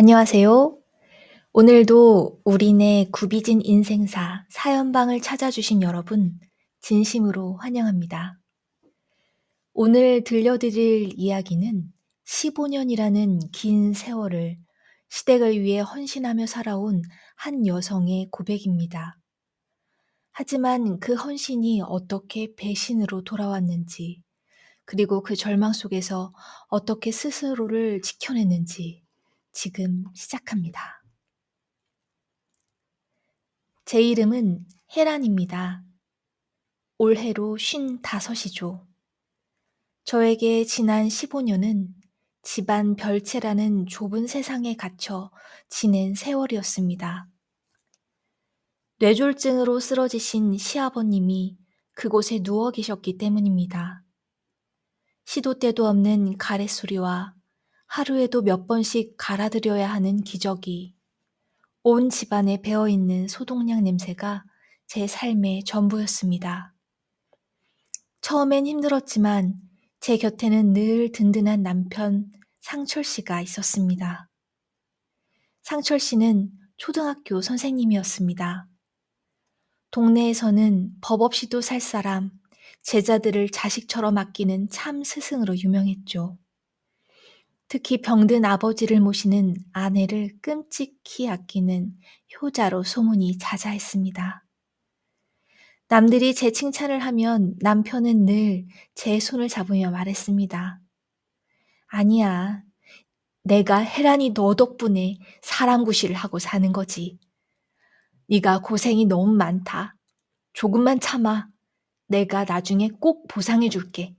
안녕하세요. 오늘도 우리네 구비진 인생사 사연방을 찾아주신 여러분, 진심으로 환영합니다. 오늘 들려드릴 이야기는 15년이라는 긴 세월을 시댁을 위해 헌신하며 살아온 한 여성의 고백입니다. 하지만 그 헌신이 어떻게 배신으로 돌아왔는지, 그리고 그 절망 속에서 어떻게 스스로를 지켜냈는지 지금 시작합니다. 제 이름은 혜란입니다. 올해로 55이죠. 저에게 지난 15년은 집안 별채라는 좁은 세상에 갇혀 지낸 세월이었습니다. 뇌졸중으로 쓰러지신 시아버님이 그곳에 누워 계셨기 때문입니다. 시도 때도 없는 가래소리와 하루에도 몇 번씩 갈아들여야 하는 기저귀, 온 집안에 배어있는 소독약 냄새가 제 삶의 전부였습니다. 처음엔 힘들었지만 제 곁에는 늘 든든한 남편 상철 씨가 있었습니다. 상철 씨는 초등학교 선생님이었습니다. 동네에서는 법 없이도 살 사람, 제자들을 자식처럼 아끼는 참 스승으로 유명했죠. 특히 병든 아버지를 모시는 아내를 끔찍히 아끼는 효자로 소문이 자자했습니다. 남들이 제 칭찬을 하면 남편은 늘 제 손을 잡으며 말했습니다. 아니야, 내가 혜란이 너 덕분에 사람 구실을 하고 사는 거지. 네가 고생이 너무 많다. 조금만 참아. 내가 나중에 꼭 보상해 줄게.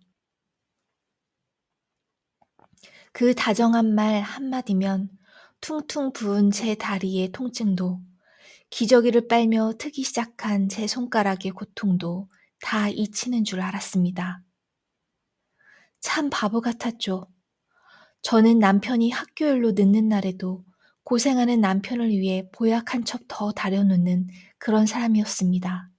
그 다정한 말 한마디면 퉁퉁 부은 제 다리의 통증도, 기저귀를 빨며 트기 시작한 제 손가락의 고통도 다 잊히는 줄 알았습니다. 참 바보 같았죠. 저는 남편이 학교일로 늦는 날에도 고생하는 남편을 위해 보약 한 첩 더 다려놓는 그런 사람이었습니다.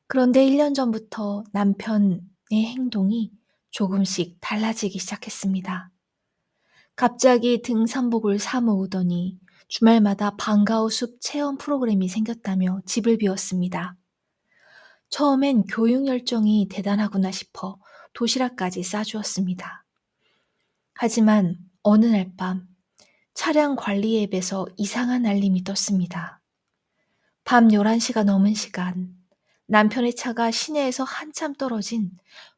그런데 1년 전부터 남편의 행동이 조금씩 달라지기 시작했습니다. 갑자기 등산복을 사 모으더니 주말마다 방과후 숲 체험 프로그램이 생겼다며 집을 비웠습니다. 처음엔 교육 열정이 대단하구나 싶어 도시락까지 싸주었습니다. 하지만 어느 날 밤 차량 관리 앱에서 이상한 알림이 떴습니다. 밤 11시가 넘은 시간, 남편의 차가 시내에서 한참 떨어진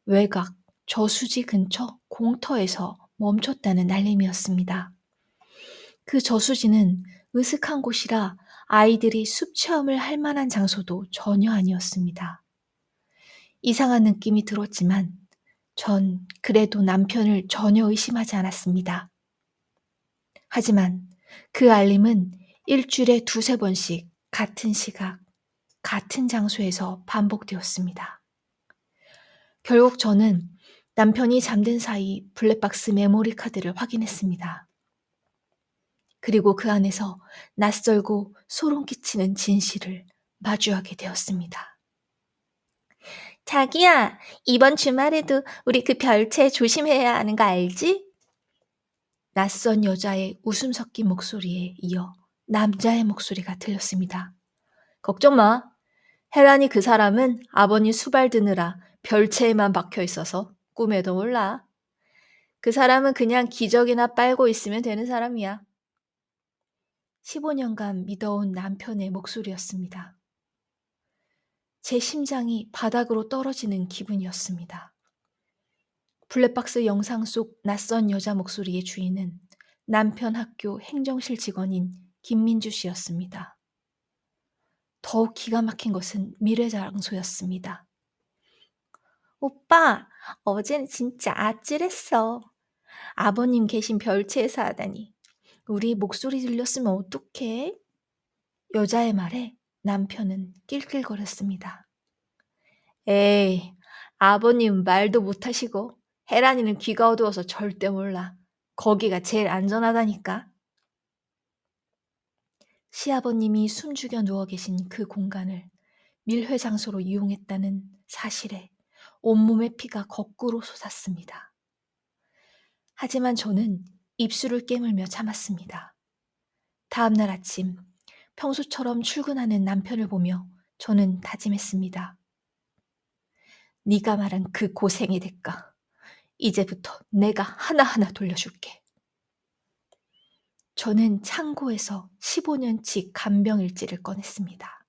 외곽 저수지 근처 공터에서 멈췄다는 알림이었습니다. 그 저수지는 으슥한 곳이라 아이들이 숲 체험을 할 만한 장소도 전혀 아니었습니다. 이상한 느낌이 들었지만 전 그래도 남편을 전혀 의심하지 않았습니다. 하지만 그 알림은 일주일에 2~3번씩 같은 시각, 같은 장소에서 반복되었습니다. 결국 저는 남편이 잠든 사이 블랙박스 메모리 카드를 확인했습니다. 그리고 그 안에서 낯설고 소름 끼치는 진실을 마주하게 되었습니다. 자기야, 이번 주말에도 우리 그 별채 조심해야 하는 거 알지? 낯선 여자의 웃음 섞인 목소리에 이어 남자의 목소리가 들렸습니다. 걱정 마. 혜란이 그 사람은 아버님 수발 드느라 별채에만 박혀 있어서 꿈에도 몰라. 그 사람은 그냥 기저귀나 빨고 있으면 되는 사람이야. 15년간 믿어온 남편의 목소리였습니다. 제 심장이 바닥으로 떨어지는 기분이었습니다. 블랙박스 영상 속 낯선 여자 목소리의 주인은 남편 학교 행정실 직원인 김민주 씨였습니다. 더욱 기가 막힌 것은 미래장소였습니다. 오빠, 어제는 진짜 아찔했어. 아버님 계신 별채에서 하다니. 우리 목소리 들렸으면 어떡해? 여자의 말에 남편은 낄낄거렸습니다. 에이, 아버님 말도 못하시고 혜란이는 귀가 어두워서 절대 몰라. 거기가 제일 안전하다니까. 시아버님이 숨죽여 누워 계신 그 공간을 밀회 장소로 이용했다는 사실에 온몸의 피가 거꾸로 솟았습니다. 하지만 저는 입술을 깨물며 참았습니다. 다음 날 아침, 평소처럼 출근하는 남편을 보며 저는 다짐했습니다. 네가 말한 그 고생의 대가, 이제부터 내가 하나하나 돌려줄게. 저는 창고에서 15년치 간병일지를 꺼냈습니다.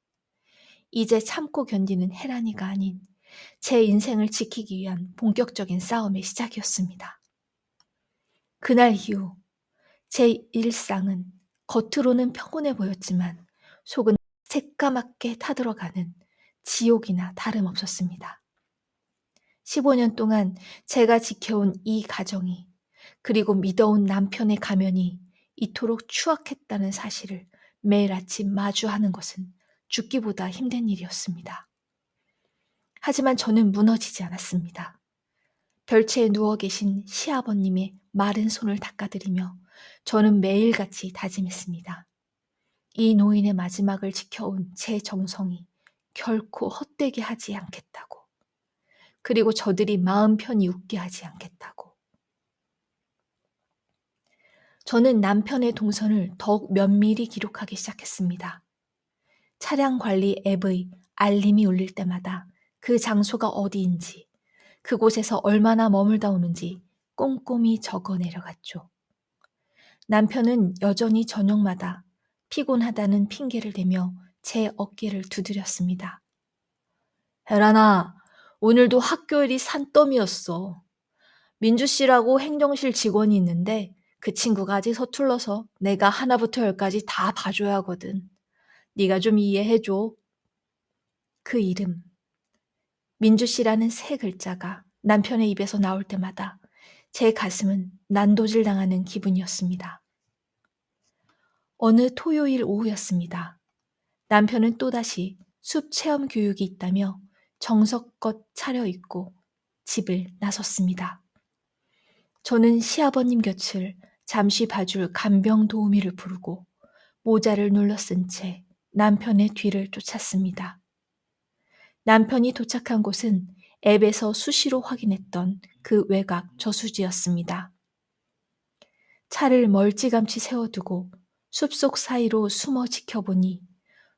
이제 참고 견디는 해란이가 아닌 제 인생을 지키기 위한 본격적인 싸움의 시작이었습니다. 그날 이후 제 일상은 겉으로는 평온해 보였지만 속은 새까맣게 타들어가는 지옥이나 다름없었습니다. 15년 동안 제가 지켜온 이 가정이, 그리고 믿어온 남편의 가면이 이토록 추악했다는 사실을 매일 아침 마주하는 것은 죽기보다 힘든 일이었습니다. 하지만 저는 무너지지 않았습니다. 별채에 누워 계신 시아버님의 마른 손을 닦아드리며 저는 매일같이 다짐했습니다. 이 노인의 마지막을 지켜온 제 정성이 결코 헛되게 하지 않겠다고. 그리고 저들이 마음 편히 웃게 하지 않겠다고. 저는 남편의 동선을 더욱 면밀히 기록하기 시작했습니다. 차량 관리 앱의 알림이 울릴 때마다 그 장소가 어디인지, 그곳에서 얼마나 머물다 오는지 꼼꼼히 적어 내려갔죠. 남편은 여전히 저녁마다 피곤하다는 핑계를 대며 제 어깨를 두드렸습니다. 혜란아, 오늘도 학교일이 산더미였어. 민주 씨라고 행정실 직원이 있는데 그 친구가 아직 서툴러서 내가 하나부터 열까지 다 봐줘야 하거든. 네가 좀 이해해줘. 그 이름, 민주 씨라는 세 글자가 남편의 입에서 나올 때마다 제 가슴은 난도질 당하는 기분이었습니다. 어느 토요일 오후였습니다. 남편은 또다시 숲 체험 교육이 있다며 정성껏 차려입고 집을 나섰습니다. 저는 시아버님 곁을 잠시 봐줄 간병 도우미를 부르고 모자를 눌러 쓴 채 남편의 뒤를 쫓았습니다. 남편이 도착한 곳은 앱에서 수시로 확인했던 그 외곽 저수지였습니다. 차를 멀찌감치 세워두고 숲속 사이로 숨어 지켜보니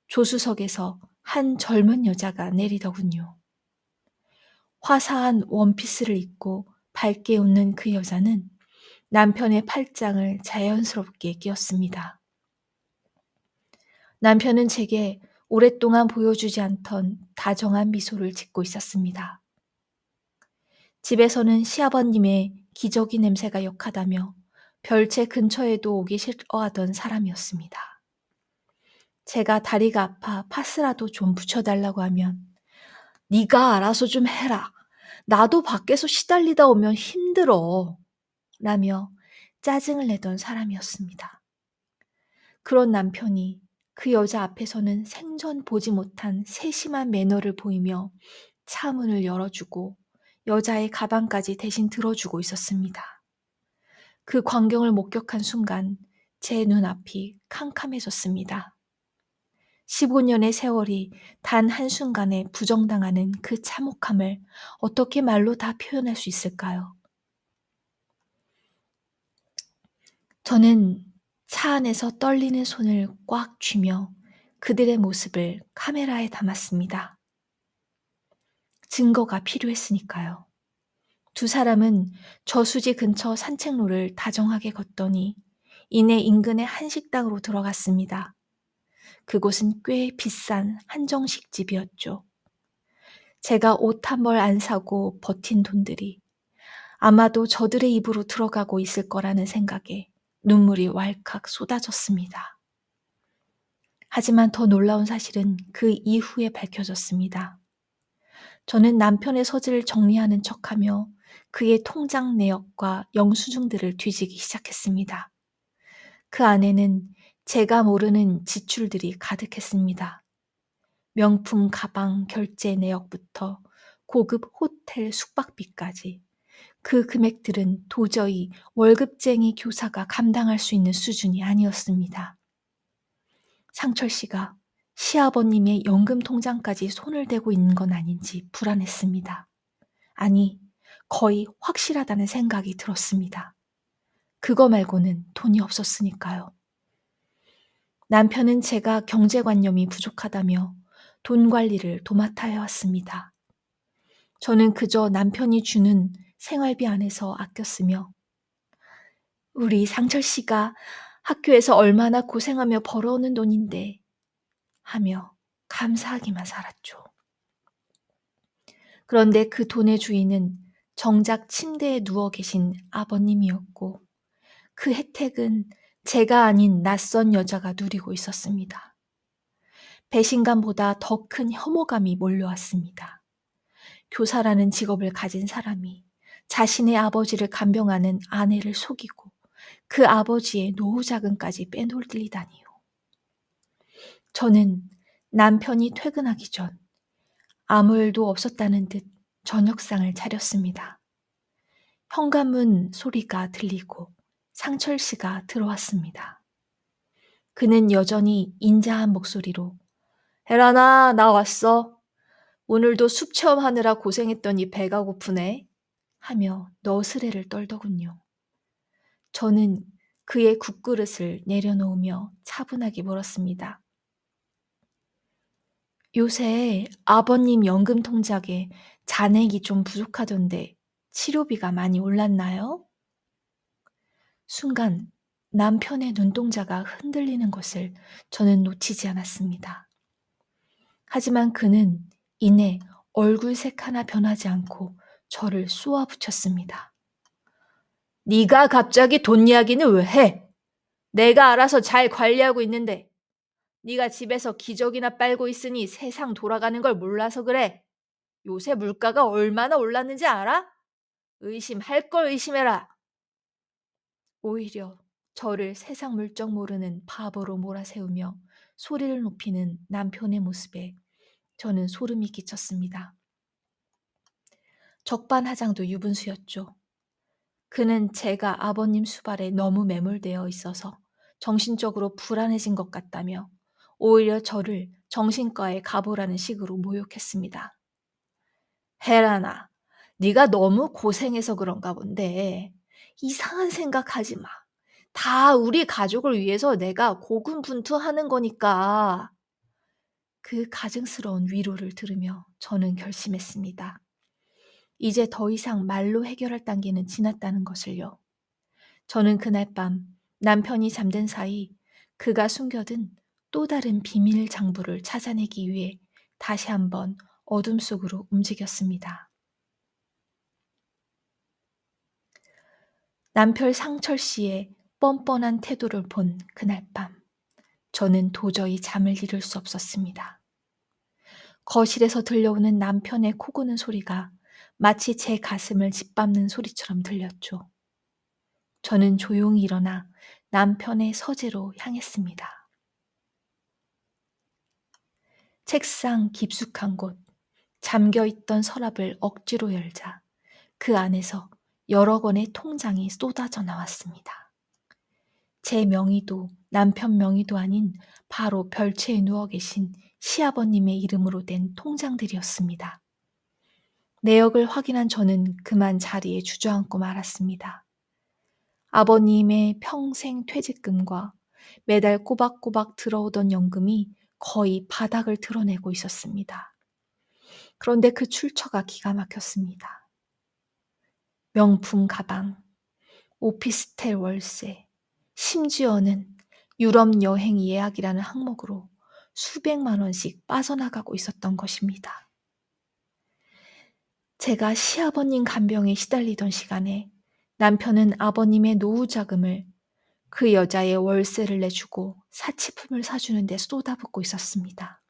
조수석에서 한 젊은 여자가 내리더군요. 화사한 원피스를 입고 밝게 웃는 그 여자는 남편의 팔짱을 자연스럽게 끼웠습니다. 남편은 제게 오랫동안 보여주지 않던 다정한 미소를 짓고 있었습니다. 집에서는 시아버님의 기저귀 냄새가 역하다며 별채 근처에도 오기 싫어하던 사람이었습니다. 제가 다리가 아파 파스라도 좀 붙여달라고 하면 네가 알아서 좀 해라. 나도 밖에서 시달리다 오면 힘들어. 라며 짜증을 내던 사람이었습니다. 그런 남편이 그 여자 앞에서는 생전 보지 못한 세심한 매너를 보이며 차 문을 열어주고 여자의 가방까지 대신 들어주고 있었습니다. 그 광경을 목격한 순간 제 눈앞이 캄캄해졌습니다. 15년의 세월이 단 한순간에 부정당하는 그 참혹함을 어떻게 말로 다 표현할 수 있을까요? 저는 차 안에서 떨리는 손을 꽉 쥐며 그들의 모습을 카메라에 담았습니다. 증거가 필요했으니까요. 두 사람은 저수지 근처 산책로를 다정하게 걷더니 이내 인근의 한식당으로 들어갔습니다. 그곳은 꽤 비싼 한정식 집이었죠. 제가 옷 한 벌 안 사고 버틴 돈들이 아마도 저들의 입으로 들어가고 있을 거라는 생각에 눈물이 왈칵 쏟아졌습니다. 하지만 더 놀라운 사실은 그 이후에 밝혀졌습니다. 저는 남편의 서재를 정리하는 척하며 그의 통장 내역과 영수증들을 뒤지기 시작했습니다. 그 안에는 제가 모르는 지출들이 가득했습니다. 명품 가방 결제 내역부터 고급 호텔 숙박비까지 그 금액들은 도저히 월급쟁이 교사가 감당할 수 있는 수준이 아니었습니다. 상철 씨가 시아버님의 연금 통장까지 손을 대고 있는 건 아닌지 불안했습니다. 아니, 거의 확실하다는 생각이 들었습니다. 그거 말고는 돈이 없었으니까요. 남편은 제가 경제관념이 부족하다며 돈 관리를 도맡아 해왔습니다. 저는 그저 남편이 주는 생활비 안에서 아꼈으며 우리 상철 씨가 학교에서 얼마나 고생하며 벌어오는 돈인데 하며 감사하기만 살았죠. 그런데 그 돈의 주인은 정작 침대에 누워 계신 아버님이었고 그 혜택은 제가 아닌 낯선 여자가 누리고 있었습니다. 배신감보다 더 큰 혐오감이 몰려왔습니다. 교사라는 직업을 가진 사람이 자신의 아버지를 간병하는 아내를 속이고 그 아버지의 노후 자금까지 빼돌리다니요. 저는 남편이 퇴근하기 전 아무 일도 없었다는 듯 저녁상을 차렸습니다. 현관문 소리가 들리고 상철 씨가 들어왔습니다. 그는 여전히 인자한 목소리로 혜란아, 나 왔어. 오늘도 숲 체험하느라 고생했더니 배가 고프네. 하며 너스레를 떨더군요. 저는 그의 국그릇을 내려놓으며 차분하게 물었습니다. 요새 아버님 연금 통장에 잔액이 좀 부족하던데 치료비가 많이 올랐나요? 순간 남편의 눈동자가 흔들리는 것을 저는 놓치지 않았습니다. 하지만 그는 이내 얼굴색 하나 변하지 않고 저를 쏘아붙였습니다. 네가 갑자기 돈 이야기는 왜 해? 내가 알아서 잘 관리하고 있는데 네가 집에서 기저귀나 빨고 있으니 세상 돌아가는 걸 몰라서 그래. 요새 물가가 얼마나 올랐는지 알아? 의심할 걸 의심해라. 오히려 저를 세상 물정 모르는 바보로 몰아세우며 소리를 높이는 남편의 모습에 저는 소름이 끼쳤습니다. 적반하장도 유분수였죠. 그는 제가 아버님 수발에 너무 매몰되어 있어서 정신적으로 불안해진 것 같다며 오히려 저를 정신과에 가보라는 식으로 모욕했습니다. 혜란아, 네가 너무 고생해서 그런가 본데 이상한 생각하지 마. 다 우리 가족을 위해서 내가 고군분투하는 거니까. 그 가증스러운 위로를 들으며 저는 결심했습니다. 이제 더 이상 말로 해결할 단계는 지났다는 것을요. 저는 그날 밤 남편이 잠든 사이 그가 숨겨둔 또 다른 비밀 장부를 찾아내기 위해 다시 한번 어둠 속으로 움직였습니다. 남편 상철 씨의 뻔뻔한 태도를 본 그날 밤, 저는 도저히 잠을 이룰 수 없었습니다. 거실에서 들려오는 남편의 코 고는 소리가 마치 제 가슴을 짓밟는 소리처럼 들렸죠. 저는 조용히 일어나 남편의 서재로 향했습니다. 책상 깊숙한 곳, 잠겨있던 서랍을 억지로 열자 그 안에서 여러 권의 통장이 쏟아져 나왔습니다. 제 명의도 남편 명의도 아닌 바로 별채에 누워 계신 시아버님의 이름으로 된 통장들이었습니다. 내역을 확인한 저는 그만 자리에 주저앉고 말았습니다. 아버님의 평생 퇴직금과 매달 꼬박꼬박 들어오던 연금이 거의 바닥을 드러내고 있었습니다. 그런데 그 출처가 기가 막혔습니다. 명품 가방, 오피스텔 월세, 심지어는 유럽 여행 예약이라는 항목으로 수백만 원씩 빠져나가고 있었던 것입니다. 제가 시아버님 간병에 시달리던 시간에 남편은 아버님의 노후 자금을 그 여자의 월세를 내주고 사치품을 사주는 데 쏟아붓고 있었습니다.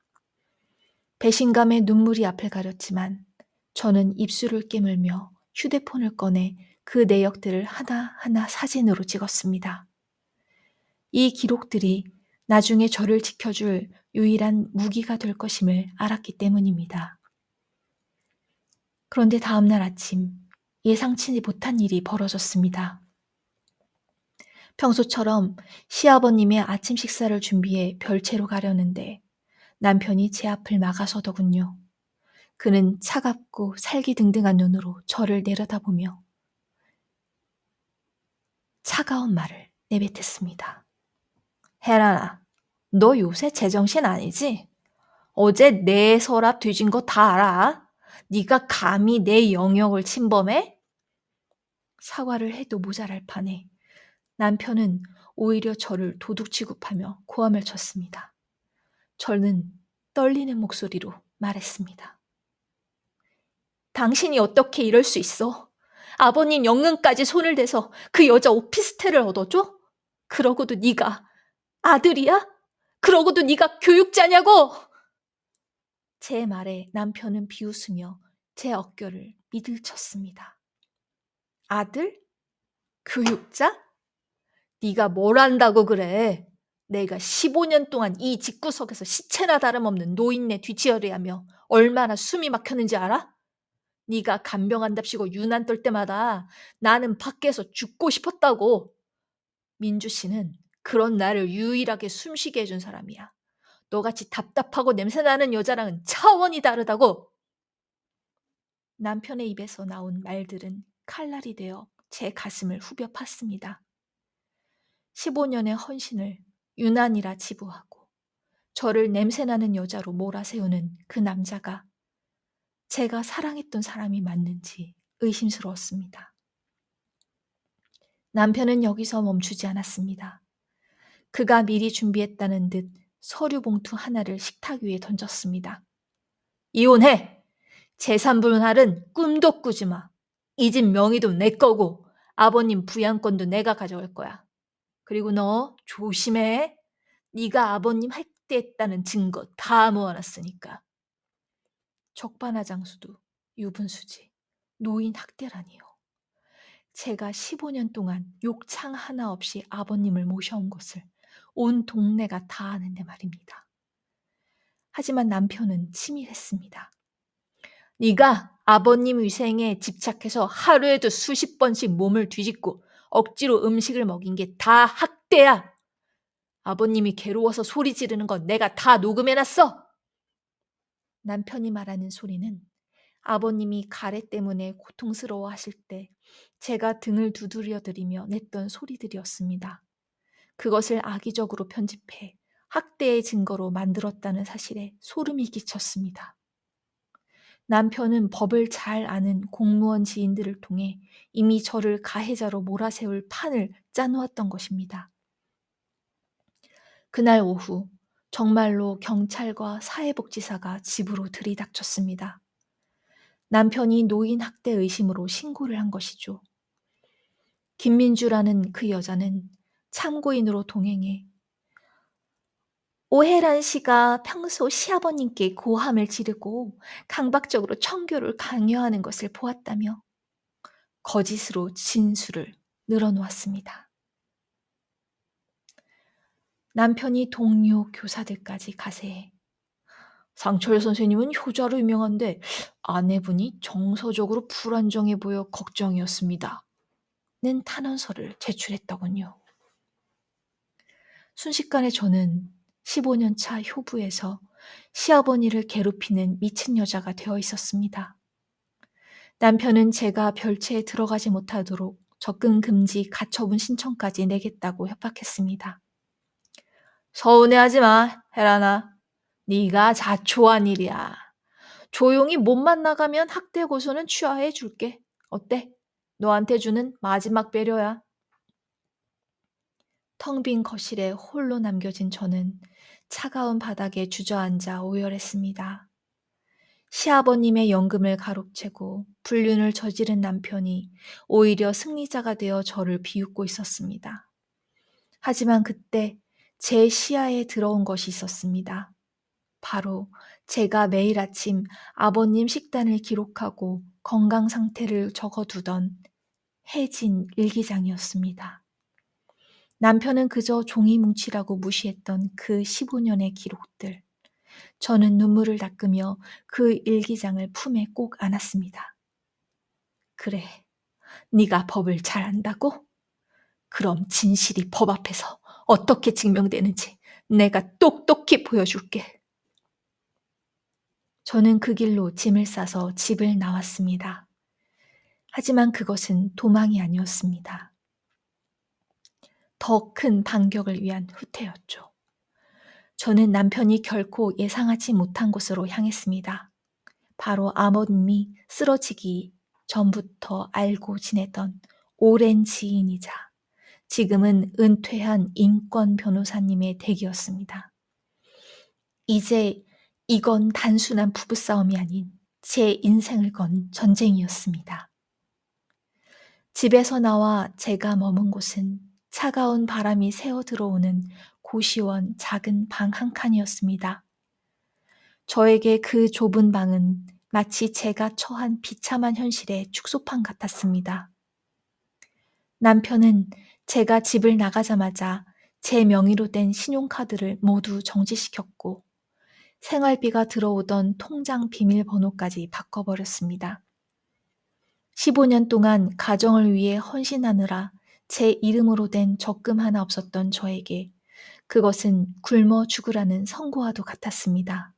배신감에 눈물이 앞을 가렸지만 저는 입술을 깨물며 휴대폰을 꺼내 그 내역들을 하나하나 사진으로 찍었습니다. 이 기록들이 나중에 저를 지켜줄 유일한 무기가 될 것임을 알았기 때문입니다. 그런데 다음날 아침 예상치 못한 일이 벌어졌습니다. 평소처럼 시아버님의 아침 식사를 준비해 별채로 가려는데 남편이 제 앞을 막아서더군요. 그는 차갑고 살기등등한 눈으로 저를 내려다보며 차가운 말을 내뱉었습니다. 혜란아, 너 요새 제정신 아니지? 어제 내 서랍 뒤진 거 다 알아? 네가 감히 내 영역을 침범해? 사과를 해도 모자랄 판에 남편은 오히려 저를 도둑 취급하며 고함을 쳤습니다. 저는 떨리는 목소리로 말했습니다. 당신이 어떻게 이럴 수 있어? 아버님 연금까지 손을 대서 그 여자 오피스텔을 얻어줘? 그러고도 네가 아들이야? 그러고도 네가 교육자냐고! 제 말에 남편은 비웃으며 제 어깨를 미들쳤습니다. 아들? 교육자? 네가 뭘 안다고 그래? 내가 15년 동안 이 집구석에서 시체나 다름없는 노인네 뒤치어리하며 얼마나 숨이 막혔는지 알아? 네가 간병한답시고 유난 떨 때마다 나는 밖에서 죽고 싶었다고. 민주 씨는 그런 나를 유일하게 숨쉬게 해준 사람이야. 너같이 답답하고 냄새나는 여자랑은 차원이 다르다고. 남편의 입에서 나온 말들은 칼날이 되어 제 가슴을 후벼 팠습니다. 15년의 헌신을 유난이라 치부하고 저를 냄새나는 여자로 몰아세우는 그 남자가 제가 사랑했던 사람이 맞는지 의심스러웠습니다. 남편은 여기서 멈추지 않았습니다. 그가 미리 준비했다는 듯 서류 봉투 하나를 식탁 위에 던졌습니다. 이혼해! 재산분할은 꿈도 꾸지 마. 이 집 명의도 내 거고 아버님 부양권도 내가 가져갈 거야. 그리고 너 조심해. 네가 아버님 학대했다는 증거 다 모아놨으니까. 적반하장수도 유분수지. 노인 학대라니요. 제가 15년 동안 욕창 하나 없이 아버님을 모셔온 것을 온 동네가 다 아는데 말입니다. 하지만 남편은 치밀했습니다. 네가 아버님 위생에 집착해서 하루에도 수십 번씩 몸을 뒤집고 억지로 음식을 먹인 게 다 학대야. 아버님이 괴로워서 소리 지르는 건 내가 다 녹음해놨어. 남편이 말하는 소리는 아버님이 가래 때문에 고통스러워 하실 때 제가 등을 두드려 드리며 냈던 소리들이었습니다. 그것을 악의적으로 편집해 학대의 증거로 만들었다는 사실에 소름이 끼쳤습니다. 남편은 법을 잘 아는 공무원 지인들을 통해 이미 저를 가해자로 몰아세울 판을 짜놓았던 것입니다. 그날 오후 정말로 경찰과 사회복지사가 집으로 들이닥쳤습니다. 남편이 노인 학대 의심으로 신고를 한 것이죠. 김민주라는 그 여자는 참고인으로 동행해 오혜란 씨가 평소 시아버님께 고함을 지르고 강박적으로 청교를 강요하는 것을 보았다며 거짓으로 진술을 늘어놓았습니다. 남편이 동료 교사들까지 가세해 상철 선생님은 효자로 유명한데 아내분이 정서적으로 불안정해 보여 걱정이었습니다. 는 탄원서를 제출했더군요. 순식간에 저는 15년 차 효부에서 시아버니를 괴롭히는 미친 여자가 되어 있었습니다. 남편은 제가 별채에 들어가지 못하도록 접근 금지 가처분 신청까지 내겠다고 협박했습니다. 서운해하지 마, 혜란아. 네가 자초한 일이야. 조용히 몸만 나가면 학대 고소는 취하해 줄게. 어때? 너한테 주는 마지막 배려야. 텅 빈 거실에 홀로 남겨진 저는 차가운 바닥에 주저앉아 오열했습니다. 시아버님의 연금을 가로채고 불륜을 저지른 남편이 오히려 승리자가 되어 저를 비웃고 있었습니다. 하지만 그때 제 시야에 들어온 것이 있었습니다. 바로 제가 매일 아침 아버님 식단을 기록하고 건강 상태를 적어두던 해진 일기장이었습니다. 남편은 그저 종이 뭉치라고 무시했던 그 15년의 기록들. 저는 눈물을 닦으며 그 일기장을 품에 꼭 안았습니다. 그래, 네가 법을 잘 안다고? 그럼 진실이 법 앞에서 어떻게 증명되는지 내가 똑똑히 보여줄게. 저는 그 길로 짐을 싸서 집을 나왔습니다. 하지만 그것은 도망이 아니었습니다. 더 큰 반격을 위한 후퇴였죠. 저는 남편이 결코 예상하지 못한 곳으로 향했습니다. 바로 아버님이 쓰러지기 전부터 알고 지내던 오랜 지인이자 지금은 은퇴한 인권 변호사님의 댁이었습니다. 이제 이건 단순한 부부싸움이 아닌 제 인생을 건 전쟁이었습니다. 집에서 나와 제가 머문 곳은 차가운 바람이 새어 들어오는 고시원 작은 방 한 칸이었습니다. 저에게 그 좁은 방은 마치 제가 처한 비참한 현실의 축소판 같았습니다. 남편은 제가 집을 나가자마자 제 명의로 된 신용카드를 모두 정지시켰고 생활비가 들어오던 통장 비밀번호까지 바꿔버렸습니다. 15년 동안 가정을 위해 헌신하느라 제 이름으로 된 적금 하나 없었던 저에게 그것은 굶어 죽으라는 선고와도 같았습니다.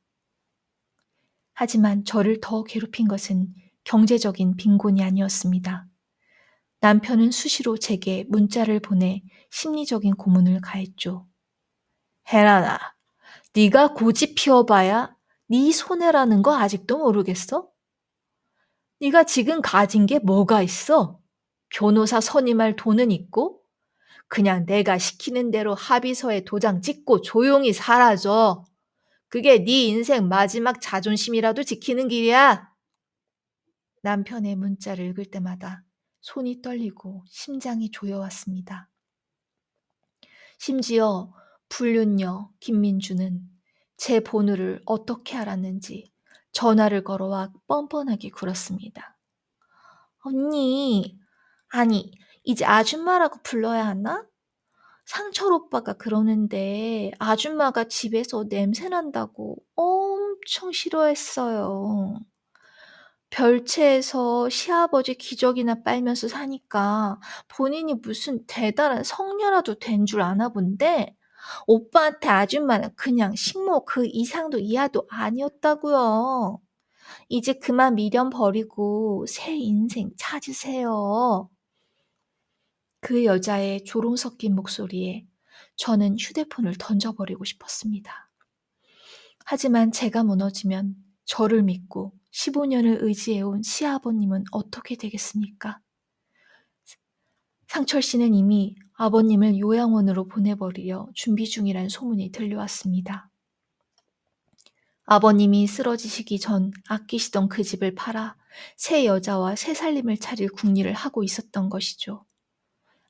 하지만 저를 더 괴롭힌 것은 경제적인 빈곤이 아니었습니다. 남편은 수시로 제게 문자를 보내 심리적인 고문을 가했죠. 혜란아, 네가 고집 피워봐야 네 손해라는 거 아직도 모르겠어? 네가 지금 가진 게 뭐가 있어? 변호사 선임할 돈은 있고 그냥 내가 시키는 대로 합의서에 도장 찍고 조용히 사라져. 그게 네 인생 마지막 자존심이라도 지키는 길이야. 남편의 문자를 읽을 때마다 손이 떨리고 심장이 조여왔습니다. 심지어 불륜녀 김민주는 제 번호를 어떻게 알았는지 전화를 걸어와 뻔뻔하게 굴었습니다. 언니, 아니, 이제 아줌마라고 불러야 하나? 상철 오빠가 그러는데 아줌마가 집에서 냄새 난다고 엄청 싫어했어요. 별채에서 시아버지 기저귀나 빨면서 사니까 본인이 무슨 대단한 성녀라도 된 줄 아나 본데 오빠한테 아줌마는 그냥 식모 그 이상도 이하도 아니었다고요. 이제 그만 미련 버리고 새 인생 찾으세요. 그 여자의 조롱 섞인 목소리에 저는 휴대폰을 던져버리고 싶었습니다. 하지만 제가 무너지면 저를 믿고 15년을 의지해온 시아버님은 어떻게 되겠습니까? 상철 씨는 이미 아버님을 요양원으로 보내버리려 준비 중이란 소문이 들려왔습니다. 아버님이 쓰러지시기 전 아끼시던 그 집을 팔아 새 여자와 새 살림을 차릴 궁리를 하고 있었던 것이죠.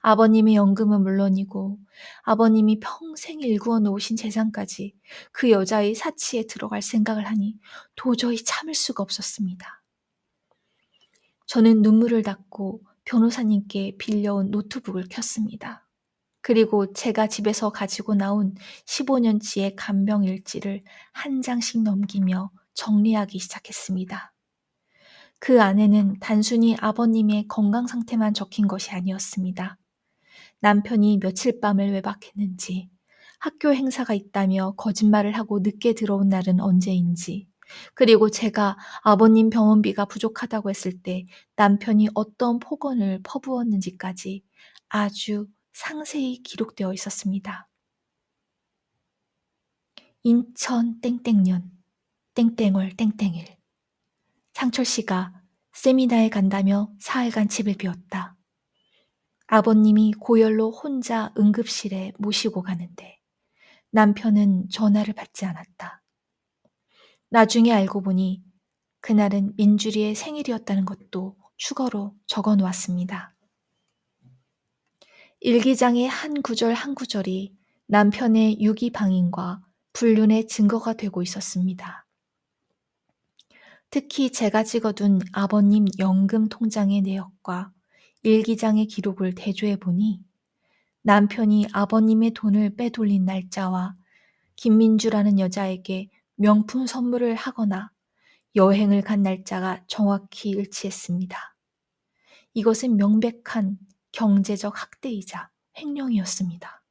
아버님의 연금은 물론이고 아버님이 평생 일구어 놓으신 재산까지 그 여자의 사치에 들어갈 생각을 하니 도저히 참을 수가 없었습니다. 저는 눈물을 닦고 변호사님께 빌려온 노트북을 켰습니다. 그리고 제가 집에서 가지고 나온 15년치의 간병 일지를 한 장씩 넘기며 정리하기 시작했습니다. 그 안에는 단순히 아버님의 건강 상태만 적힌 것이 아니었습니다. 남편이 며칠 밤을 외박했는지, 학교 행사가 있다며 거짓말을 하고 늦게 들어온 날은 언제인지, 그리고 제가 아버님 병원비가 부족하다고 했을 때 남편이 어떤 폭언을 퍼부었는지까지 아주 상세히 기록되어 있었습니다. 인천 땡땡년 땡땡월 땡땡일 상철 씨가 세미나에 간다며 사흘간 집을 비웠다. 아버님이 고열로 혼자 응급실에 모시고 가는데 남편은 전화를 받지 않았다. 나중에 알고 보니 그날은 민주리의 생일이었다는 것도 추가로 적어 놓았습니다. 일기장의 한 구절 한 구절이 남편의 유기방임과 불륜의 증거가 되고 있었습니다. 특히 제가 찍어둔 아버님 연금 통장의 내역과 일기장의 기록을 대조해 보니 남편이 아버님의 돈을 빼돌린 날짜와 김민주라는 여자에게 명품 선물을 하거나 여행을 간 날짜가 정확히 일치했습니다. 이것은 명백한 경제적 학대이자 횡령이었습니다.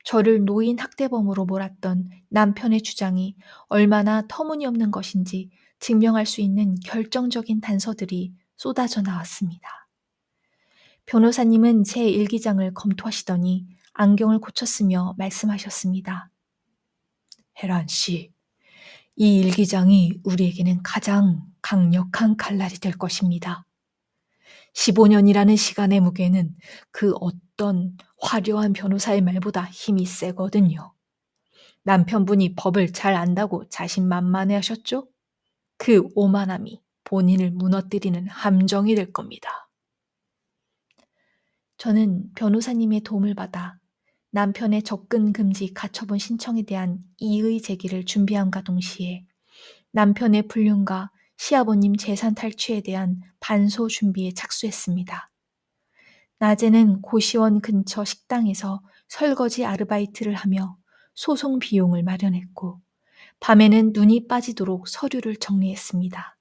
저를 노인 학대범으로 몰았던 남편의 주장이 얼마나 터무니없는 것인지 증명할 수 있는 결정적인 단서들이 쏟아져 나왔습니다. 변호사님은 제 일기장을 검토하시더니 안경을 고쳤으며 말씀하셨습니다. 혜란 씨, 이 일기장이 우리에게는 가장 강력한 칼날이 될 것입니다. 15년이라는 시간의 무게는 그 어떤 화려한 변호사의 말보다 힘이 세거든요. 남편분이 법을 잘 안다고 자신만만해 하셨죠? 그 오만함이 본인을 무너뜨리는 함정이 될 겁니다. 저는 변호사님의 도움을 받아 남편의 접근 금지 가처분 신청에 대한 이의 제기를 준비함과 동시에 남편의 불륜과 시아버님 재산 탈취에 대한 반소 준비에 착수했습니다. 낮에는 고시원 근처 식당에서 설거지 아르바이트를 하며 소송 비용을 마련했고, 밤에는 눈이 빠지도록 서류를 정리했습니다.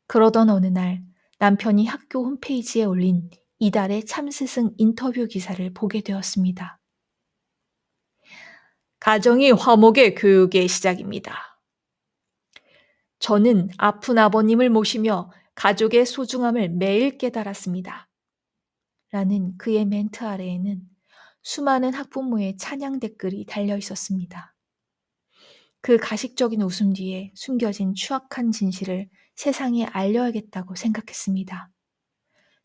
그러던 어느 날 남편이 학교 홈페이지에 올린 이달의 참스승 인터뷰 기사를 보게 되었습니다. 가정이 화목의 교육의 시작입니다. 저는 아픈 아버님을 모시며 가족의 소중함을 매일 깨달았습니다. 라는 그의 멘트 아래에는 수많은 학부모의 찬양 댓글이 달려 있었습니다. 그 가식적인 웃음 뒤에 숨겨진 추악한 진실을 세상에 알려야겠다고 생각했습니다.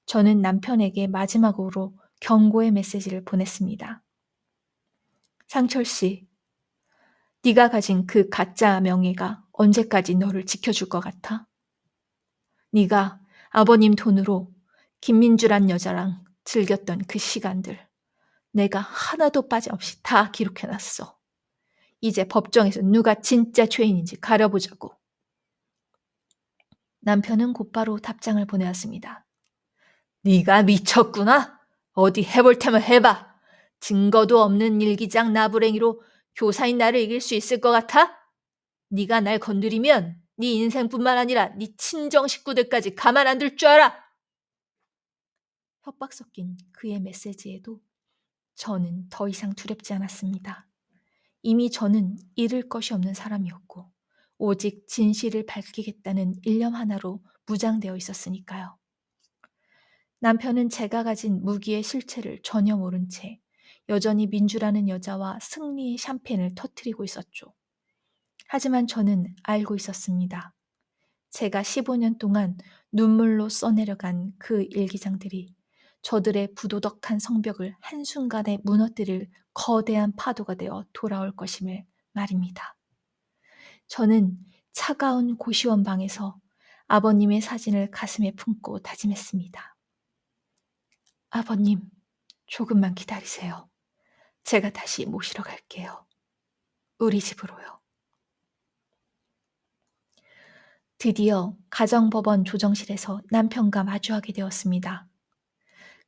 저는 남편에게 마지막으로 경고의 메시지를 보냈습니다. 상철 씨, 네가 가진 그 가짜 명예가 언제까지 너를 지켜줄 것 같아? 네가 아버님 돈으로 김민주란 여자랑 즐겼던 그 시간들 내가 하나도 빠짐없이 다 기록해놨어. 이제 법정에서 누가 진짜 죄인인지 가려보자고. 남편은 곧바로 답장을 보내왔습니다. 네가 미쳤구나? 어디 해볼 테면 해봐. 증거도 없는 일기장 나부랭이로 교사인 나를 이길 수 있을 것 같아? 네가 날 건드리면 네 인생뿐만 아니라 네 친정 식구들까지 가만 안 둘 줄 알아. 협박 섞인 그의 메시지에도 저는 더 이상 두렵지 않았습니다. 이미 저는 잃을 것이 없는 사람이었고 오직 진실을 밝히겠다는 일념 하나로 무장되어 있었으니까요. 남편은 제가 가진 무기의 실체를 전혀 모른 채 여전히 민주라는 여자와 승리의 샴페인을 터뜨리고 있었죠. 하지만 저는 알고 있었습니다. 제가 15년 동안 눈물로 써내려간 그 일기장들이 저들의 부도덕한 성벽을 한순간에 무너뜨릴 거대한 파도가 되어 돌아올 것임을 말입니다. 저는 차가운 고시원 방에서 아버님의 사진을 가슴에 품고 다짐했습니다. 아버님, 조금만 기다리세요. 제가 다시 모시러 갈게요. 우리 집으로요. 드디어 가정법원 조정실에서 남편과 마주하게 되었습니다.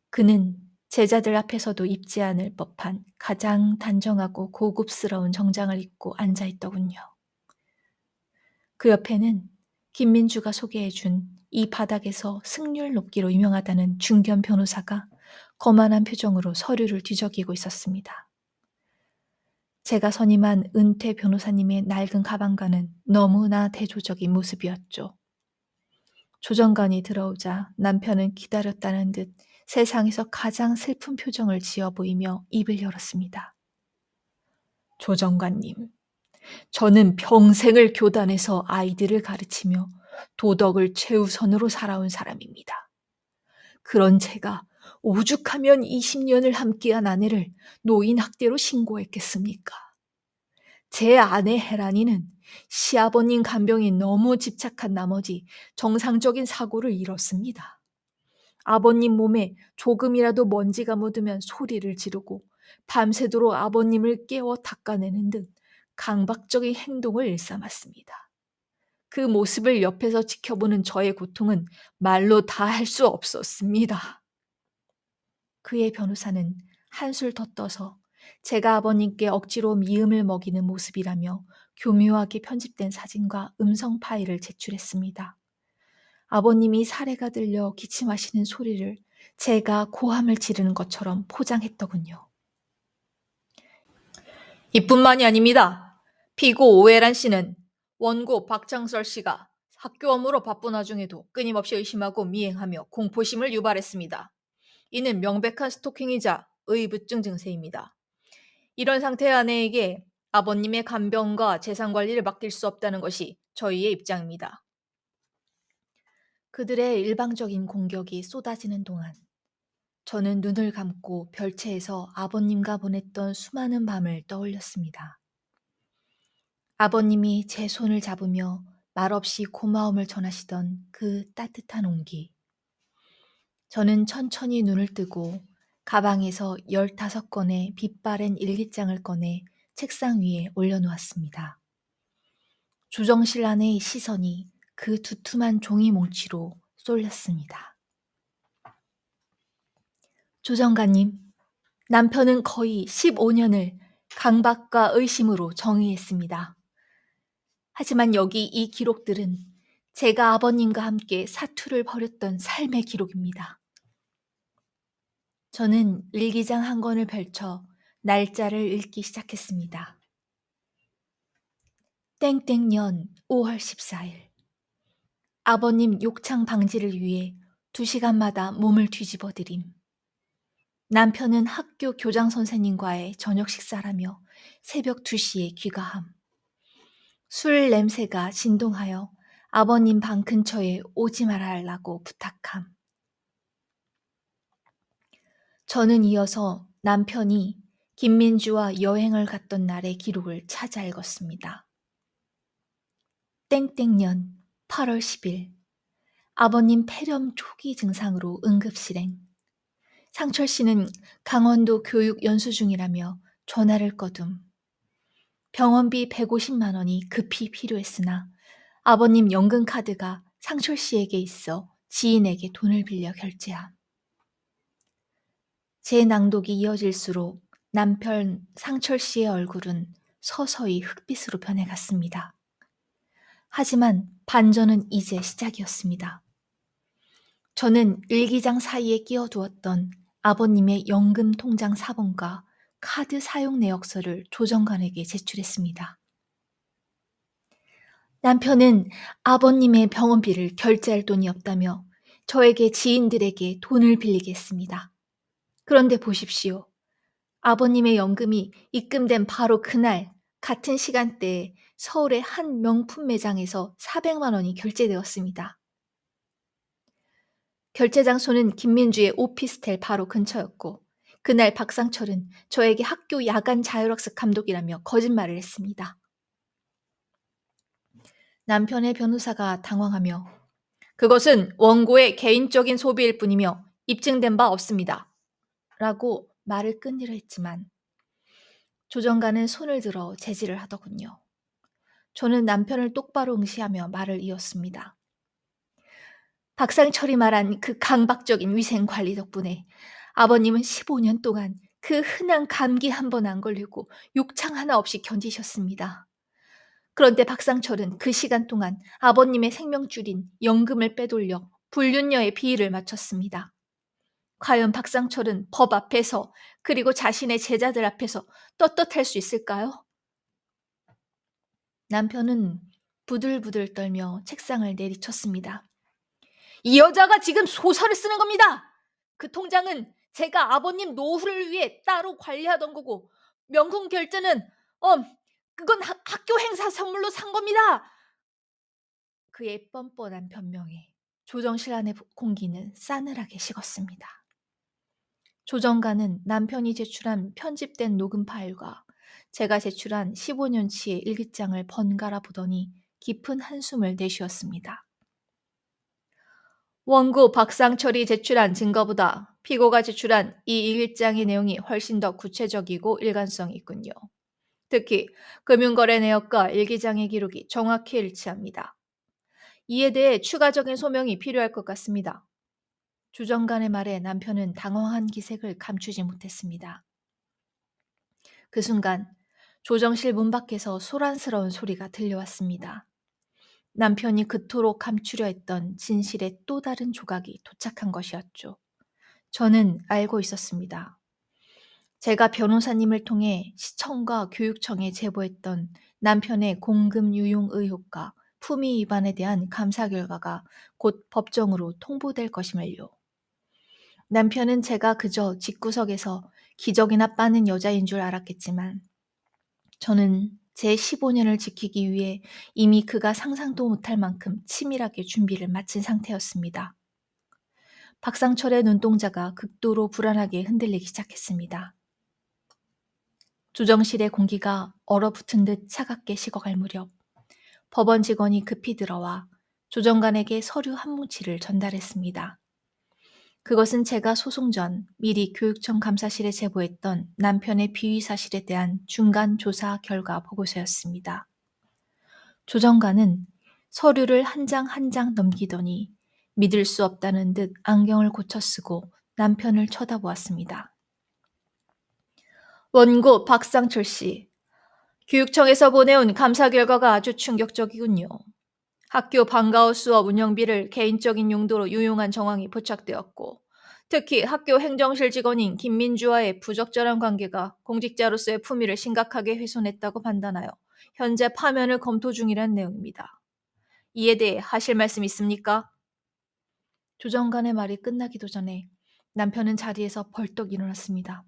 그는 제자들 앞에서도 입지 않을 법한 가장 단정하고 고급스러운 정장을 입고 앉아있더군요. 그 옆에는 김민주가 소개해준 이 바닥에서 승률 높기로 유명하다는 중견 변호사가 거만한 표정으로 서류를 뒤적이고 있었습니다. 제가 선임한 은퇴 변호사님의 낡은 가방과는 너무나 대조적인 모습이었죠. 조정관이 들어오자 남편은 기다렸다는 듯 세상에서 가장 슬픈 표정을 지어 보이며 입을 열었습니다. 조정관님, 저는 평생을 교단에서 아이들을 가르치며 도덕을 최우선으로 살아온 사람입니다. 그런 제가 오죽하면 20년을 함께한 아내를 노인학대로 신고했겠습니까? 제 아내 혜란이는 시아버님 간병에 너무 집착한 나머지 정상적인 사고를 잃었습니다. 아버님 몸에 조금이라도 먼지가 묻으면 소리를 지르고 밤새도록 아버님을 깨워 닦아내는 등 강박적인 행동을 일삼았습니다. 그 모습을 옆에서 지켜보는 저의 고통은 말로 다 할 수 없었습니다. 그의 변호사는 한술 더 떠서 제가 아버님께 억지로 미움을 먹이는 모습이라며 교묘하게 편집된 사진과 음성 파일을 제출했습니다. 아버님이 사례가 들려 기침하시는 소리를 제가 고함을 지르는 것처럼 포장했더군요. 이뿐만이 아닙니다. 피고 오해란 씨는 원고 박창설 씨가 학교 업무로 바쁜 와중에도 끊임없이 의심하고 미행하며 공포심을 유발했습니다. 이는 명백한 스토킹이자 의부증 증세입니다. 이런 상태의 아내에게 아버님의 간병과 재산 관리를 맡길 수 없다는 것이 저희의 입장입니다. 그들의 일방적인 공격이 쏟아지는 동안 저는 눈을 감고 별채에서 아버님과 보냈던 수많은 밤을 떠올렸습니다. 아버님이 제 손을 잡으며 말없이 고마움을 전하시던 그 따뜻한 온기. 저는 천천히 눈을 뜨고 가방에서 15권의 빛바랜 일기장을 꺼내 책상 위에 올려놓았습니다. 조정실 안의 시선이 그 두툼한 종이 뭉치로 쏠렸습니다. 조정관님, 남편은 거의 15년을 강박과 의심으로 정의했습니다. 하지만 여기 이 기록들은 제가 아버님과 함께 사투를 벌였던 삶의 기록입니다. 저는 일기장 한 권을 펼쳐 날짜를 읽기 시작했습니다. 땡땡년 5월 14일. 아버님 욕창 방지를 위해 2시간마다 몸을 뒤집어 드림. 남편은 학교 교장 선생님과의 저녁 식사라며 새벽 2시에 귀가함. 술 냄새가 진동하여 아버님 방 근처에 오지 말아달라고 부탁함. 저는 이어서 남편이 김민주와 여행을 갔던 날의 기록을 찾아 읽었습니다. 땡땡년 8월 10일. 아버님 폐렴 초기 증상으로 응급실행. 상철 씨는 강원도 교육 연수 중이라며 전화를 꺼둠. 병원비 150만 원이 급히 필요했으나 아버님 연금카드가 상철 씨에게 있어 지인에게 돈을 빌려 결제함. 제 낭독이 이어질수록 남편 상철 씨의 얼굴은 서서히 흑빛으로 변해갔습니다. 하지만 반전은 이제 시작이었습니다. 저는 일기장 사이에 끼워두었던 아버님의 연금 통장 사본과 카드 사용 내역서를 조정관에게 제출했습니다. 남편은 아버님의 병원비를 결제할 돈이 없다며 저에게 지인들에게 돈을 빌리게 했습니다. 그런데 보십시오. 아버님의 연금이 입금된 바로 그날 같은 시간대에 서울의 한 명품 매장에서 400만 원이 결제되었습니다. 결제 장소는 김민주의 오피스텔 바로 근처였고 그날 박상철은 저에게 학교 야간 자율학습 감독이라며 거짓말을 했습니다. 남편의 변호사가 당황하며 그것은 원고의 개인적인 소비일 뿐이며 입증된 바 없습니다. 라고 말을 끊으려 했지만 조정관은 손을 들어 제지를 하더군요. 저는 남편을 똑바로 응시하며 말을 이었습니다. 박상철이 말한 그 강박적인 위생관리 덕분에 아버님은 15년 동안 그 흔한 감기 한 번 안 걸리고 욕창 하나 없이 견디셨습니다. 그런데 박상철은 그 시간 동안 아버님의 생명줄인 연금을 빼돌려 불륜녀의 비위를 맞췄습니다. 과연 박상철은 법 앞에서 그리고 자신의 제자들 앞에서 떳떳할 수 있을까요? 남편은 부들부들 떨며 책상을 내리쳤습니다. 이 여자가 지금 소설을 쓰는 겁니다. 그 통장은 제가 아버님 노후를 위해 따로 관리하던 거고 명품 결제는 그건 학교 행사 선물로 산 겁니다. 그의 뻔뻔한 변명에 조정실 안의 공기는 싸늘하게 식었습니다. 조정관은 남편이 제출한 편집된 녹음 파일과 제가 제출한 15년치의 일기장을 번갈아 보더니 깊은 한숨을 내쉬었습니다. 원고 박상철이 제출한 증거보다 피고가 제출한 이 일기장의 내용이 훨씬 더 구체적이고 일관성이 있군요. 특히 금융거래 내역과 일기장의 기록이 정확히 일치합니다. 이에 대해 추가적인 소명이 필요할 것 같습니다. 조정관의 말에 남편은 당황한 기색을 감추지 못했습니다. 그 순간 조정실 문 밖에서 소란스러운 소리가 들려왔습니다. 남편이 그토록 감추려 했던 진실의 또 다른 조각이 도착한 것이었죠. 저는 알고 있었습니다. 제가 변호사님을 통해 시청과 교육청에 제보했던 남편의 공금 유용 의혹과 품위 위반에 대한 감사 결과가 곧 법정으로 통보될 것임을요. 남편은 제가 그저 집구석에서 기저귀나 빠는 여자인 줄 알았겠지만 저는 제 15년을 지키기 위해 이미 그가 상상도 못할 만큼 치밀하게 준비를 마친 상태였습니다. 박상철의 눈동자가 극도로 불안하게 흔들리기 시작했습니다. 조정실의 공기가 얼어붙은 듯 차갑게 식어갈 무렵 법원 직원이 급히 들어와 조정관에게 서류 한 뭉치를 전달했습니다. 그것은 제가 소송 전 미리 교육청 감사실에 제보했던 남편의 비위 사실에 대한 중간 조사 결과 보고서였습니다. 조정관은 서류를 한 장 한 장 넘기더니 믿을 수 없다는 듯 안경을 고쳐 쓰고 남편을 쳐다보았습니다. 원고 박상철 씨, 교육청에서 보내온 감사 결과가 아주 충격적이군요. 학교 방과후 수업 운영비를 개인적인 용도로 유용한 정황이 포착되었고, 특히 학교 행정실 직원인 김민주와의 부적절한 관계가 공직자로서의 품위를 심각하게 훼손했다고 판단하여 현재 파면을 검토 중이라는 내용입니다. 이에 대해 하실 말씀 있습니까? 조정관의 말이 끝나기도 전에 남편은 자리에서 벌떡 일어났습니다.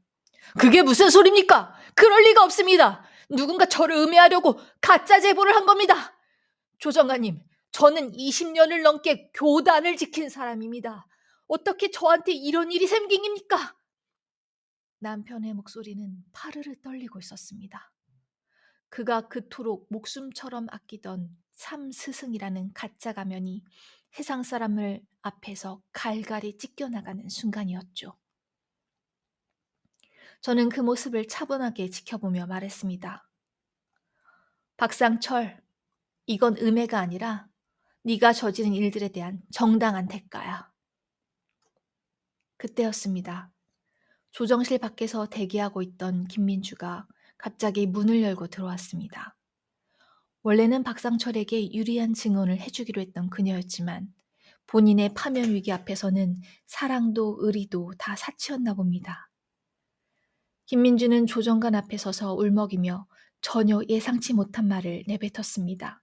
그게 무슨 소리입니까? 그럴 리가 없습니다. 누군가 저를 음해하려고 가짜 제보를 한 겁니다. 조정관님, 저는 20년을 넘게 교단을 지킨 사람입니다. 어떻게 저한테 이런 일이 생깁니까? 남편의 목소리는 파르르 떨리고 있었습니다. 그가 그토록 목숨처럼 아끼던 참 스승이라는 가짜 가면이 세상 사람을 앞에서 갈갈이 찢겨나가는 순간이었죠. 저는 그 모습을 차분하게 지켜보며 말했습니다. 박상철, 이건 음해가 아니라 네가 저지른 일들에 대한 정당한 대가야. 그때였습니다. 조정실 밖에서 대기하고 있던 김민주가 갑자기 문을 열고 들어왔습니다. 원래는 박상철에게 유리한 증언을 해주기로 했던 그녀였지만 본인의 파면 위기 앞에서는 사랑도 의리도 다 사치였나 봅니다. 김민주는 조정관 앞에 서서 울먹이며 전혀 예상치 못한 말을 내뱉었습니다.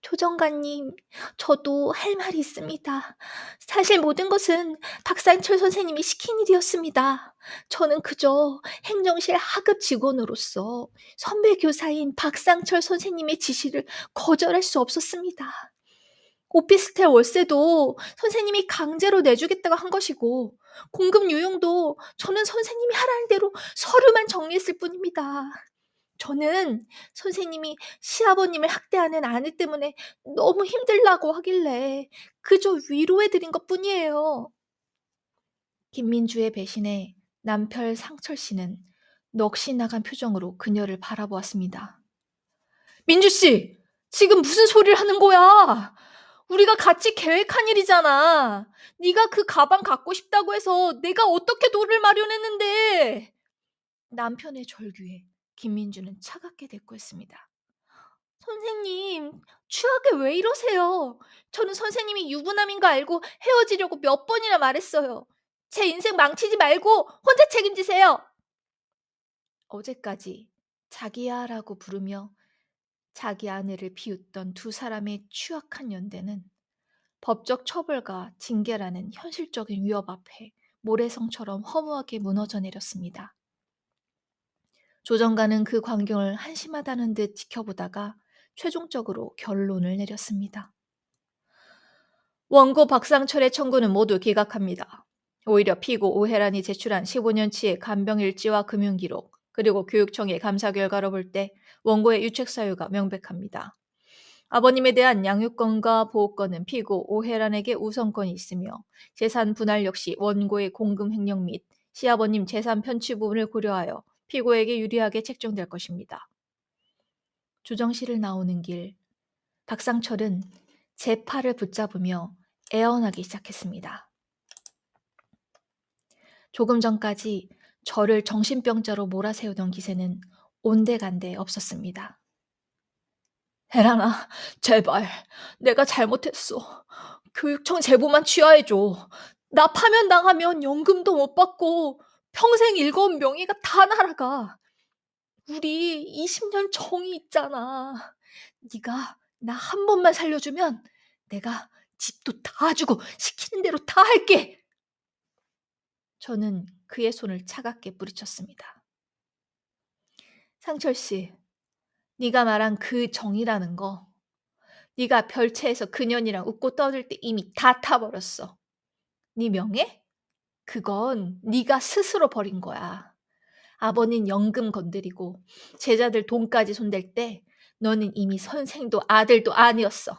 조정관님, 저도 할 말이 있습니다. 사실 모든 것은 박상철 선생님이 시킨 일이었습니다. 저는 그저 행정실 하급 직원으로서 선배 교사인 박상철 선생님의 지시를 거절할 수 없었습니다. 오피스텔 월세도 선생님이 강제로 내주겠다고 한 것이고 공급 유용도 저는 선생님이 하라는 대로 서류만 정리했을 뿐입니다. 저는 선생님이 시아버님을 학대하는 아내 때문에 너무 힘들다고 하길래 그저 위로해드린 것뿐이에요. 김민주의 배신에 남편 상철 씨는 넋이 나간 표정으로 그녀를 바라보았습니다. 민주 씨, 지금 무슨 소리를 하는 거야? 우리가 같이 계획한 일이잖아. 네가 그 가방 갖고 싶다고 해서 내가 어떻게 돈을 마련했는데. 남편의 절규에 김민주는 차갑게 대꾸했습니다. 선생님, 추하게 왜 이러세요? 저는 선생님이 유부남인 거 알고 헤어지려고 몇 번이나 말했어요. 제 인생 망치지 말고 혼자 책임지세요. 어제까지 자기야라고 부르며 자기 아내를 비웃던 두 사람의 추악한 연대는 법적 처벌과 징계라는 현실적인 위협 앞에 모래성처럼 허무하게 무너져 내렸습니다. 조정관은 그 광경을 한심하다는 듯 지켜보다가 최종적으로 결론을 내렸습니다. 원고 박상철의 청구는 모두 기각합니다. 오히려 피고 오혜란이 제출한 15년치의 간병일지와 금융기록, 그리고 교육청의 감사 결과로 볼 때 원고의 유책 사유가 명백합니다. 아버님에 대한 양육권과 보호권은 피고 오혜란에게 우선권이 있으며 재산 분할 역시 원고의 공금 횡령 및 시아버님 재산 편취 부분을 고려하여 피고에게 유리하게 책정될 것입니다. 조정실을 나오는 길, 박상철은 제 팔을 붙잡으며 애원하기 시작했습니다. 조금 전까지 저를 정신병자로 몰아세우던 기세는 온데간데 없었습니다. 혜란아, 제발 내가 잘못했어. 교육청 제보만 취하해줘. 나 파면당하면 연금도 못 받고 평생 읽어온 명예가 다 날아가. 우리 20년 정이 있잖아. 네가 나 한 번만 살려주면 내가 집도 다 주고 시키는 대로 다 할게. 저는 그의 손을 차갑게 뿌리쳤습니다. 상철 씨, 네가 말한 그 정이라는 거, 네가 별채에서 그년이랑 웃고 떠들 때 이미 다 타버렸어. 네 명예? 그건 네가 스스로 버린 거야. 아버님 연금 건드리고 제자들 돈까지 손댈 때 너는 이미 선생도 아들도 아니었어.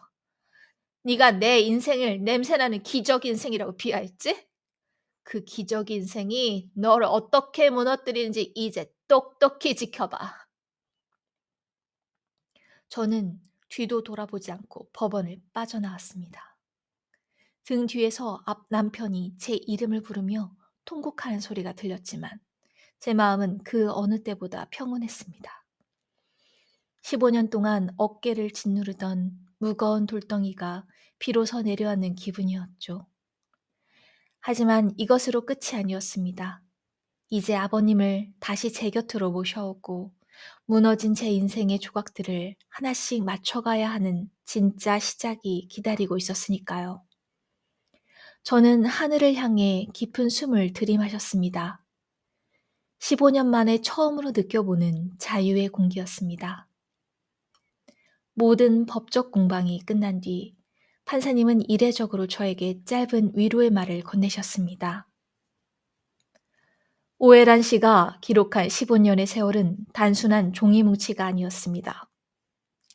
네가 내 인생을 냄새나는 기적 인생이라고 비하했지? 그 기적 인생이 너를 어떻게 무너뜨리는지 이제 똑똑히 지켜봐. 저는 뒤도 돌아보지 않고 법원을 빠져나왔습니다. 등 뒤에서 앞 남편이 제 이름을 부르며 통곡하는 소리가 들렸지만 제 마음은 그 어느 때보다 평온했습니다. 15년 동안 어깨를 짓누르던 무거운 돌덩이가 비로소 내려앉는 기분이었죠. 하지만 이것으로 끝이 아니었습니다. 이제 아버님을 다시 제 곁으로 모셔오고 무너진 제 인생의 조각들을 하나씩 맞춰가야 하는 진짜 시작이 기다리고 있었으니까요. 저는 하늘을 향해 깊은 숨을 들이마셨습니다. 15년 만에 처음으로 느껴보는 자유의 공기였습니다. 모든 법적 공방이 끝난 뒤 판사님은 이례적으로 저에게 짧은 위로의 말을 건네셨습니다. 오해란 씨가 기록한 15년의 세월은 단순한 종이뭉치가 아니었습니다.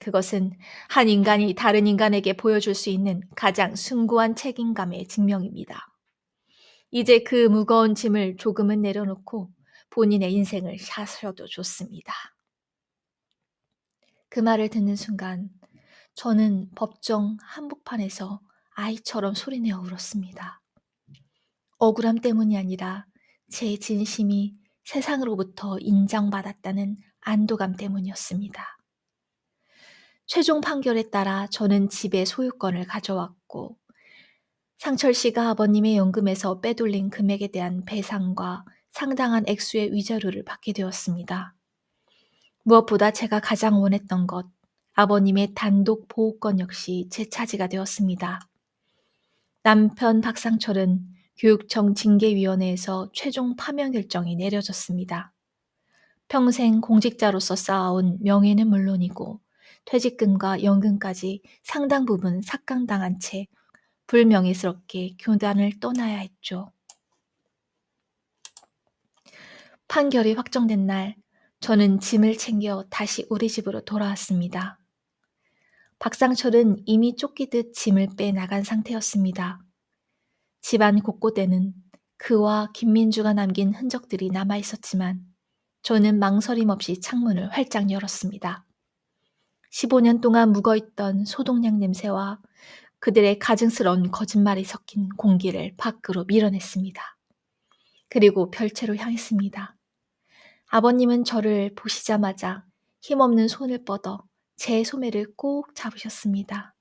그것은 한 인간이 다른 인간에게 보여줄 수 있는 가장 숭고한 책임감의 증명입니다. 이제 그 무거운 짐을 조금은 내려놓고 본인의 인생을 사셔도 좋습니다. 그 말을 듣는 순간 저는 법정 한복판에서 아이처럼 소리내어 울었습니다. 억울함 때문이 아니라 제 진심이 세상으로부터 인정받았다는 안도감 때문이었습니다. 최종 판결에 따라 저는 집의 소유권을 가져왔고 상철 씨가 아버님의 연금에서 빼돌린 금액에 대한 배상과 상당한 액수의 위자료를 받게 되었습니다. 무엇보다 제가 가장 원했던 것, 아버님의 단독 보호권 역시 제 차지가 되었습니다. 남편 박상철은 교육청 징계위원회에서 최종 파면 결정이 내려졌습니다. 평생 공직자로서 쌓아온 명예는 물론이고 퇴직금과 연금까지 상당 부분 삭감당한 채 불명예스럽게 교단을 떠나야 했죠. 판결이 확정된 날 저는 짐을 챙겨 다시 우리 집으로 돌아왔습니다. 박상철은 이미 쫓기듯 짐을 빼나간 상태였습니다. 집안 곳곳에는 그와 김민주가 남긴 흔적들이 남아 있었지만 저는 망설임 없이 창문을 활짝 열었습니다. 15년 동안 묵어있던 소독약 냄새와 그들의 가증스러운 거짓말이 섞인 공기를 밖으로 밀어냈습니다. 그리고 별채로 향했습니다. 아버님은 저를 보시자마자 힘없는 손을 뻗어 제 소매를 꼭 잡으셨습니다.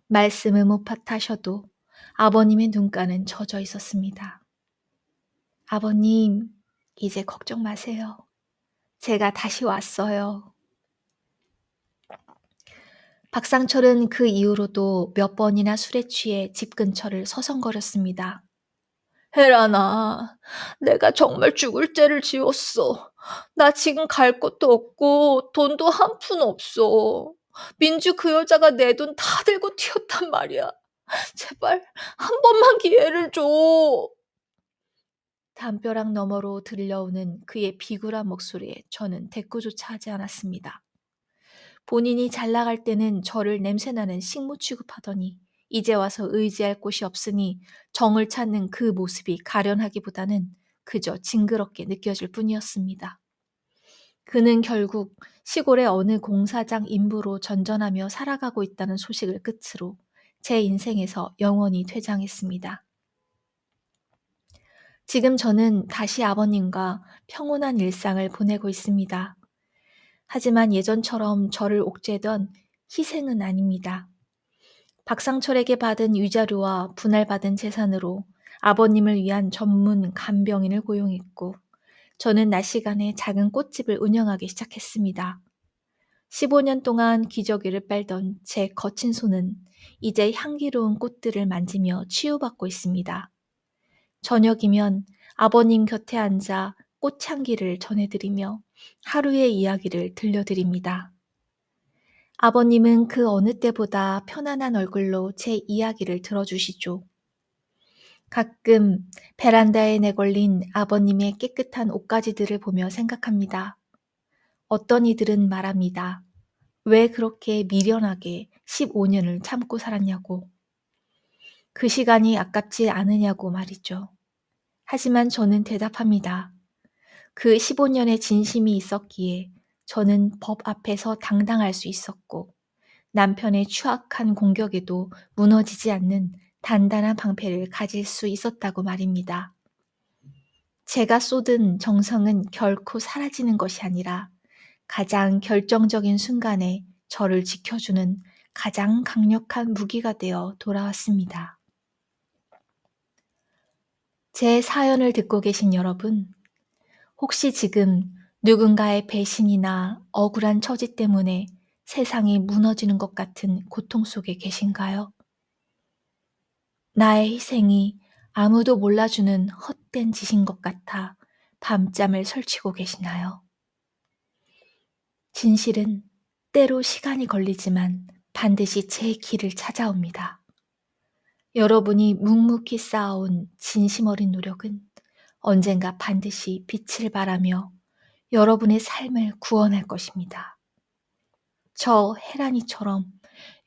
말씀을 못하셔도 아버님의 눈가는 젖어 있었습니다. 아버님, 이제 걱정 마세요. 제가 다시 왔어요. 박상철은 그 이후로도 몇 번이나 술에 취해 집 근처를 서성거렸습니다. 혜란아, 내가 정말 죽을 죄를 지었어. 나 지금 갈 곳도 없고 돈도 한 푼 없어. 민주 그 여자가 내 돈 다 들고 튀었단 말이야. 제발 한 번만 기회를 줘. 담벼락 너머로 들려오는 그의 비굴한 목소리에 저는 대꾸조차 하지 않았습니다. 본인이 잘 나갈 때는 저를 냄새나는 식모 취급하더니 이제 와서 의지할 곳이 없으니 정을 찾는 그 모습이 가련하기보다는 그저 징그럽게 느껴질 뿐이었습니다. 그는 결국 시골의 어느 공사장 인부로 전전하며 살아가고 있다는 소식을 끝으로 제 인생에서 영원히 퇴장했습니다. 지금 저는 다시 아버님과 평온한 일상을 보내고 있습니다. 하지만 예전처럼 저를 옥죄던 희생은 아닙니다. 박상철에게 받은 위자료와 분할받은 재산으로 아버님을 위한 전문 간병인을 고용했고 저는 낮 시간에 작은 꽃집을 운영하기 시작했습니다. 15년 동안 기저귀를 빨던 제 거친 손은 이제 향기로운 꽃들을 만지며 치유받고 있습니다. 저녁이면 아버님 곁에 앉아 꽃향기를 전해드리며 하루의 이야기를 들려드립니다. 아버님은 그 어느 때보다 편안한 얼굴로 제 이야기를 들어주시죠. 가끔 베란다에 내걸린 아버님의 깨끗한 옷가지들을 보며 생각합니다. 어떤 이들은 말합니다. 왜 그렇게 미련하게 15년을 참고 살았냐고. 그 시간이 아깝지 않으냐고 말이죠. 하지만 저는 대답합니다. 그 15년의 진심이 있었기에 저는 법 앞에서 당당할 수 있었고 남편의 추악한 공격에도 무너지지 않는 단단한 방패를 가질 수 있었다고 말입니다. 제가 쏟은 정성은 결코 사라지는 것이 아니라 가장 결정적인 순간에 저를 지켜주는 가장 강력한 무기가 되어 돌아왔습니다. 제 사연을 듣고 계신 여러분, 혹시 지금 누군가의 배신이나 억울한 처지 때문에 세상이 무너지는 것 같은 고통 속에 계신가요? 나의 희생이 아무도 몰라주는 헛된 짓인 것 같아 밤잠을 설치고 계시나요? 진실은 때로 시간이 걸리지만 반드시 제 길을 찾아옵니다. 여러분이 묵묵히 쌓아온 진심 어린 노력은 언젠가 반드시 빛을 발하며 여러분의 삶을 구원할 것입니다. 저 헤라니처럼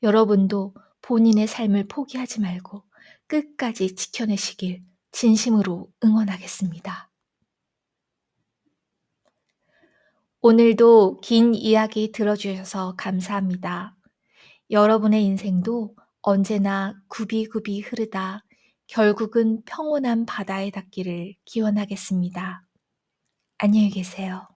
여러분도 본인의 삶을 포기하지 말고 끝까지 지켜내시길 진심으로 응원하겠습니다. 오늘도 긴 이야기 들어주셔서 감사합니다. 여러분의 인생도 언제나 굽이굽이 흐르다 결국은 평온한 바다에 닿기를 기원하겠습니다. 안녕히 계세요.